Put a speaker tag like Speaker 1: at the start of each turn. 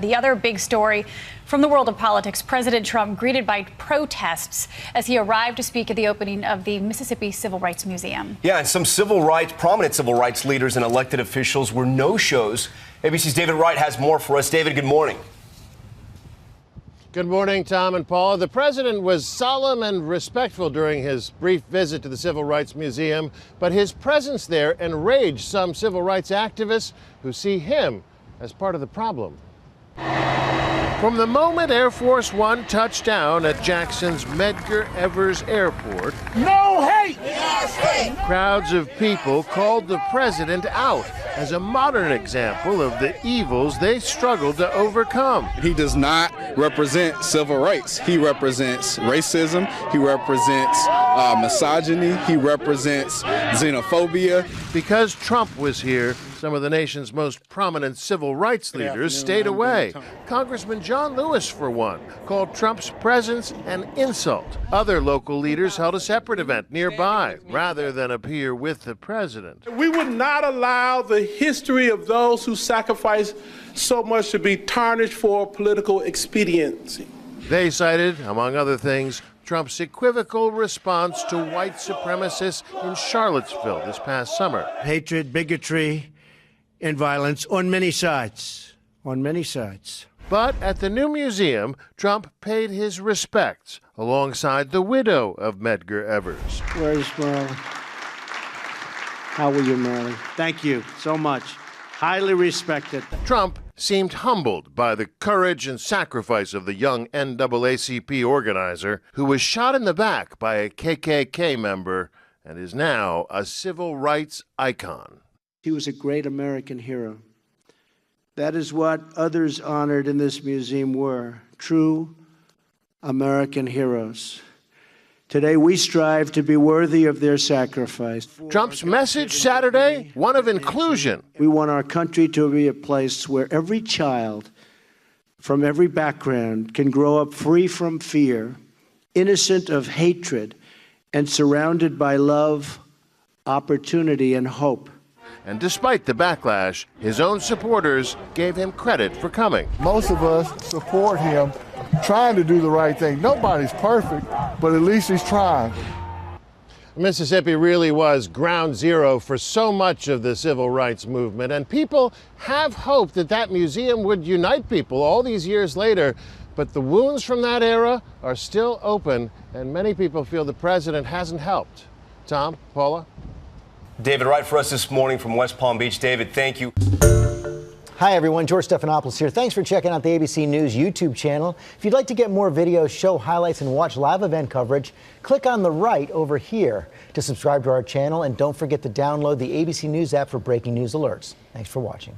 Speaker 1: The other big story from the world of politics, President Trump greeted by protests as he arrived to speak at the opening of the Mississippi Civil Rights Museum.
Speaker 2: Yeah, and some prominent civil rights leaders and elected officials were no-shows. ABC's David Wright has more for us. David, good morning.
Speaker 3: Good morning, Tom and Paula. The president was solemn and respectful during his brief visit to the Civil Rights Museum, but his presence there enraged some civil rights activists who see him as part of the problem. From the moment Air Force One touched down at Jackson's Medgar Evers Airport,
Speaker 4: no hate!
Speaker 3: Crowds of people called the president out as a modern example of the evils they struggled to overcome.
Speaker 5: He does not represent civil rights. He represents racism. He represents misogyny. He represents xenophobia.
Speaker 3: Because Trump was here, some of the nation's most prominent civil rights leaders stayed away. Congressman John Lewis, for one, called Trump's presence an insult. Other local leaders held a separate event nearby rather than appear with the president.
Speaker 4: We would not allow the history of those who sacrificed so much to be tarnished for political expediency.
Speaker 3: They cited, among other things, Trump's equivocal response to white supremacists in Charlottesville this past summer.
Speaker 6: Hatred, bigotry, and violence on many sides. On many sides.
Speaker 3: But at the new museum, Trump paid his respects alongside the widow of Medgar Evers.
Speaker 6: Where's Marilyn? How are you, Marilyn? Thank you so much. Highly respected.
Speaker 3: Trump seemed humbled by the courage and sacrifice of the young NAACP organizer who was shot in the back by a KKK member and is now a civil rights icon.
Speaker 6: He was a great American hero. That is what others honored in this museum were, true American heroes. Today, we strive to be worthy of their sacrifice.
Speaker 3: Trump's message Saturday, one of inclusion.
Speaker 6: We want our country to be a place where every child from every background can grow up free from fear, innocent of hatred, and surrounded by love, opportunity, and hope.
Speaker 3: And despite the backlash, his own supporters gave him credit for coming.
Speaker 7: Most of us support him trying to do the right thing. Nobody's perfect, but at least he's trying.
Speaker 3: Mississippi really was ground zero for so much of the civil rights movement, and people have hoped that that museum would unite people all these years later. But the wounds from that era are still open, and many people feel the president hasn't helped. Tom, Paula?
Speaker 2: David Wright for us this morning from West Palm Beach. David, thank you.
Speaker 8: Hi, everyone. George Stephanopoulos here. Thanks for checking out the ABC News YouTube channel. If you'd like to get more videos, show highlights, and watch live event coverage, click on the right over here to subscribe to our channel. And don't forget to download the ABC News app for breaking news alerts. Thanks for watching.